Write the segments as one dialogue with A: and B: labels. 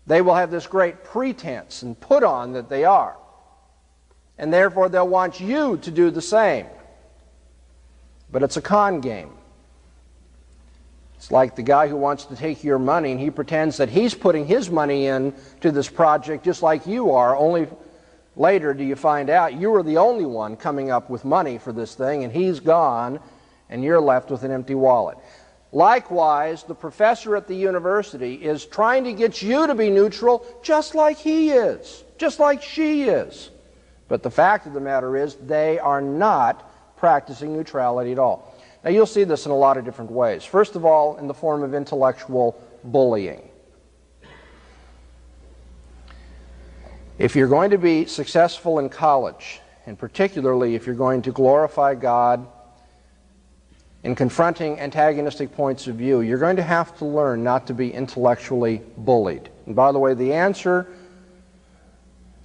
A: They will have this great pretense and put on that they are. And therefore they'll want you to do the same. But it's a con game. It's like the guy who wants to take your money and he pretends that he's putting his money in to this project just like you are, only later do you find out you were the only one coming up with money for this thing and he's gone and you're left with an empty wallet. Likewise, the professor at the university is trying to get you to be neutral just like he is, just like she is. But the fact of the matter is they are not practicing neutrality at all. Now you'll see this in a lot of different ways. First of all, in the form of intellectual bullying. If you're going to be successful in college, and particularly if you're going to glorify God in confronting antagonistic points of view, you're going to have to learn not to be intellectually bullied. And by the way, the answer,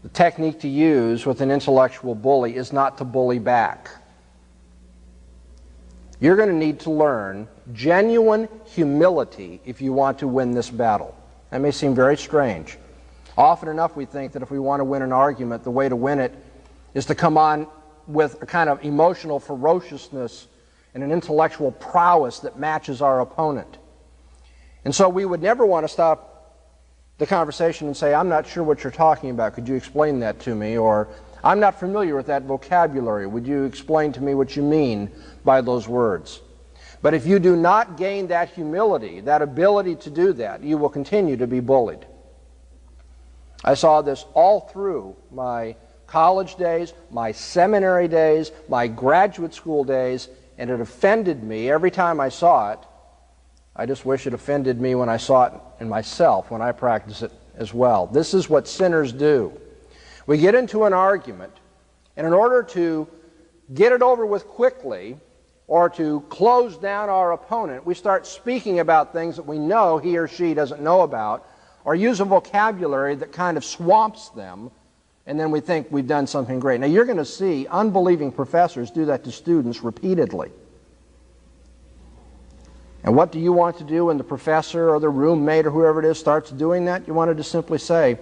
A: the technique to use with an intellectual bully is not to bully back. You're going to need to learn genuine humility if you want to win this battle. That may seem very strange. Often enough we think that if we want to win an argument, the way to win it is to come on with a kind of emotional ferociousness and an intellectual prowess that matches our opponent. And so we would never want to stop the conversation and say, I'm not sure what you're talking about. Could you explain that to me? Or, I'm not familiar with that vocabulary. Would you explain to me what you mean by those words? But if you do not gain that humility, that ability to do that, you will continue to be bullied. I saw this all through my college days, my seminary days, my graduate school days, and it offended me every time I saw it. I just wish it offended me when I saw it in myself, when I practice it as well. This is what sinners do. We get into an argument, and in order to get it over with quickly, or to close down our opponent, we start speaking about things that we know he or she doesn't know about, or use a vocabulary that kind of swamps them, and then we think we've done something great. Now you're going to see unbelieving professors do that to students repeatedly. And what do you want to do when the professor or the roommate or whoever it is starts doing that? You want to just simply say,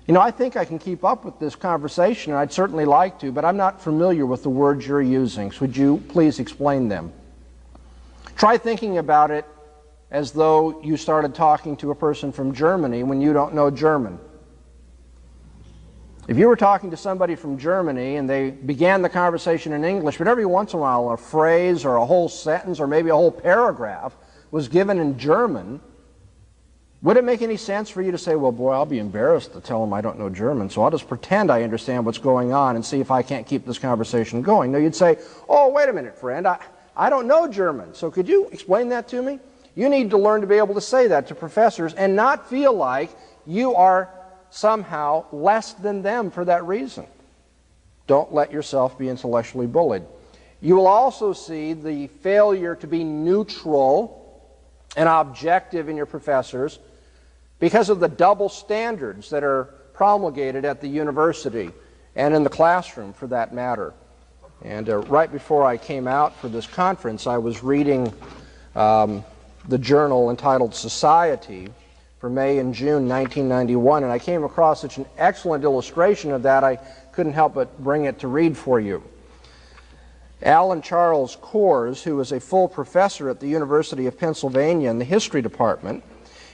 A: you know, I think I can keep up with this conversation, and I'd certainly like to, but I'm not familiar with the words you're using, so would you please explain them? Try thinking about it as though you started talking to a person from Germany when you don't know German. If you were talking to somebody from Germany and they began the conversation in English, but every once in a while a phrase or a whole sentence or maybe a whole paragraph was given in German, would it make any sense for you to say, well, boy, I'll be embarrassed to tell them I don't know German, so I'll just pretend I understand what's going on and see if I can't keep this conversation going? No, you'd say, oh, wait a minute, friend, I don't know German, so could you explain that to me? You need to learn to be able to say that to professors and not feel like you are somehow less than them for that reason. Don't let yourself be intellectually bullied. You will also see the failure to be neutral and objective in your professors because of the double standards that are promulgated at the university and in the classroom for that matter. And right before I came out for this conference, I was reading the journal entitled Society for May and June 1991, and I came across such an excellent illustration of that I couldn't help but bring it to read for you. Alan Charles Kors, who is a full professor at the University of Pennsylvania in the history department,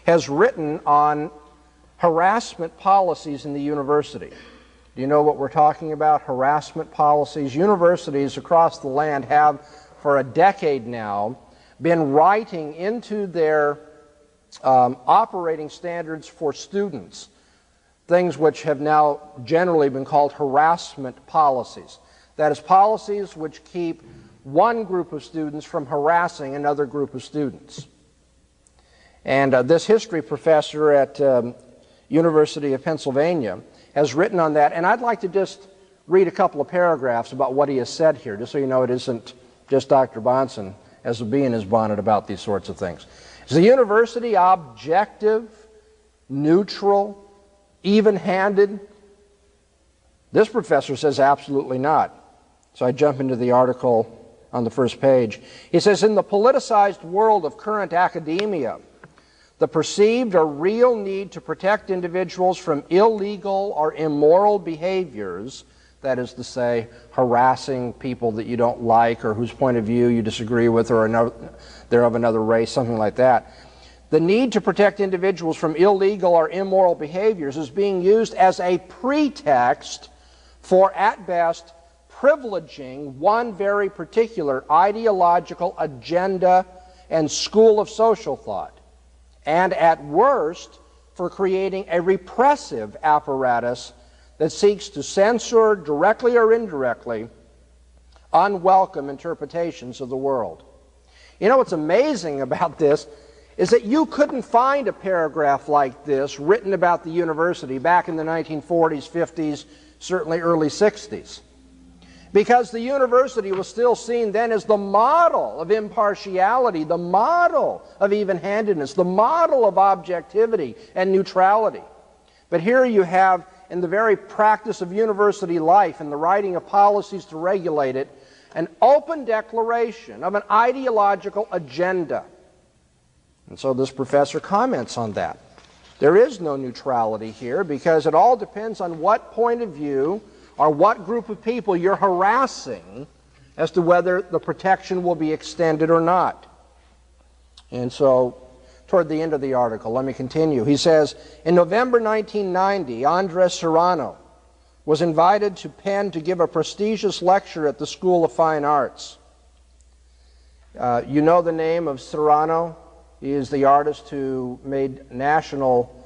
A: has written on harassment policies in the university. Do you know what we're talking about? Harassment policies. Universities across the land have, for a decade now, been writing into their operating standards for students things which have now generally been called harassment policies. That is, policies which keep one group of students from harassing another group of students. And this history professor at University of Pennsylvania has written on that, and I'd like to just read a couple of paragraphs about what he has said here, just so you know it isn't just Dr. Bahnsen as a bee in his bonnet about these sorts of things. Is the university objective, neutral, even-handed? This professor says absolutely not. So I jump into the article on the first page. He says, in the politicized world of current academia, the perceived or real need to protect individuals from illegal or immoral behaviors, that is to say, harassing people that you don't like or whose point of view you disagree with, or they're of another race, something like that. The need to protect individuals from illegal or immoral behaviors is being used as a pretext for, at best, privileging one very particular ideological agenda and school of social thought, and at worst, for creating a repressive apparatus that seeks to censor, directly or indirectly, unwelcome interpretations of the world. You know what's amazing about this is that you couldn't find a paragraph like this written about the university back in the 1940s, 50s, certainly early 60s. Because the university was still seen then as the model of impartiality, the model of even-handedness, the model of objectivity and neutrality. But here you have, in the very practice of university life and the writing of policies to regulate it, an open declaration of an ideological agenda. And so this professor comments on that. There is no neutrality here because it all depends on what point of view or what group of people you're harassing as to whether the protection will be extended or not. And so, toward the end of the article, let me continue. He says, in November 1990, Andres Serrano was invited to Penn to give a prestigious lecture at the School of Fine Arts. You know the name of Serrano. He is the artist who made national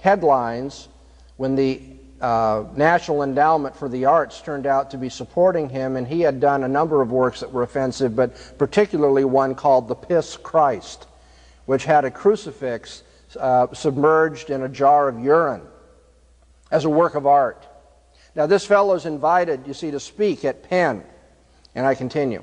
A: headlines when the National Endowment for the Arts turned out to be supporting him, and he had done a number of works that were offensive, but particularly one called The Piss Christ, which had a crucifix submerged in a jar of urine as a work of art. Now this fellow is invited, you see, to speak at Penn, and I continue.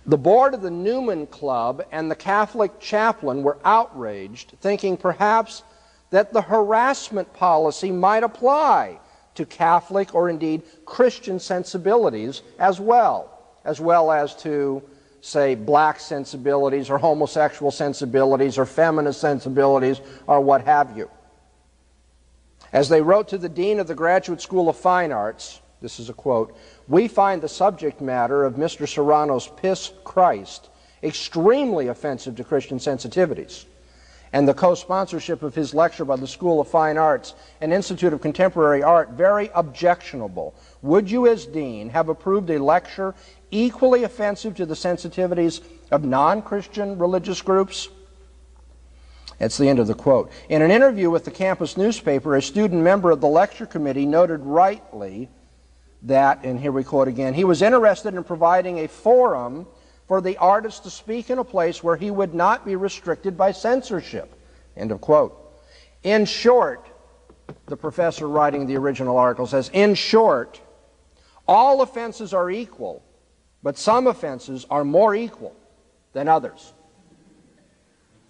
A: The board of the Newman Club and the Catholic chaplain were outraged, thinking perhaps that the harassment policy might apply to Catholic or indeed Christian sensibilities as well as to, say, black sensibilities or homosexual sensibilities or feminist sensibilities or what have you. As they wrote to the dean of the Graduate School of Fine Arts, this is a quote, "We find the subject matter of Mr. Serrano's Piss Christ extremely offensive to Christian sensitivities, and the co-sponsorship of his lecture by the School of Fine Arts and Institute of Contemporary Art very objectionable. Would you, as dean, have approved a lecture equally offensive to the sensitivities of non-Christian religious groups?" That's the end of the quote. In an interview with the campus newspaper, a student member of the lecture committee noted rightly that, and here we quote again, he was interested in providing a forum for the artist to speak in a place where he would not be restricted by censorship. End of quote. In short, the professor writing the original article says, in short, all offenses are equal, but some offenses are more equal than others.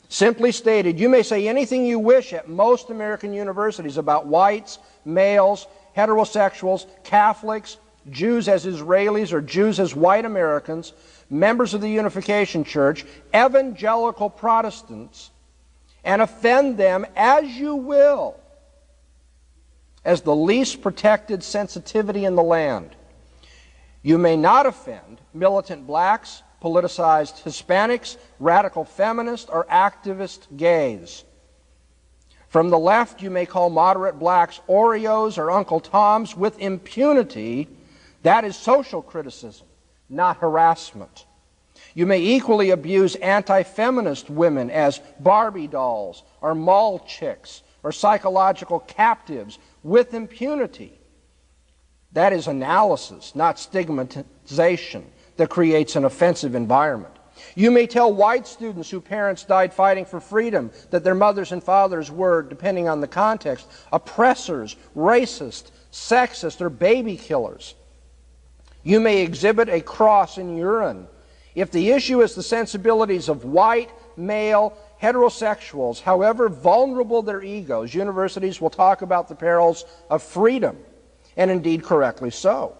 A: Simply stated, you may say anything you wish at most American universities about whites, males, heterosexuals, Catholics, Jews as Israelis or Jews as white Americans, members of the Unification Church, evangelical Protestants, and offend them as you will as the least protected sensitivity in the land. You may not offend militant blacks, politicized Hispanics, radical feminists, or activist gays. From the left, you may call moderate blacks Oreos or Uncle Toms with impunity. That is social criticism, not harassment. You may equally abuse anti-feminist women as Barbie dolls or mall chicks or psychological captives with impunity. That is analysis, not stigmatization, that creates an offensive environment. You may tell white students whose parents died fighting for freedom that their mothers and fathers were, depending on the context, oppressors, racist, sexist, or baby killers. You may exhibit a cross in urine. If the issue is the sensibilities of white, male, heterosexuals, however vulnerable their egos, universities will talk about the perils of freedom, and indeed correctly so.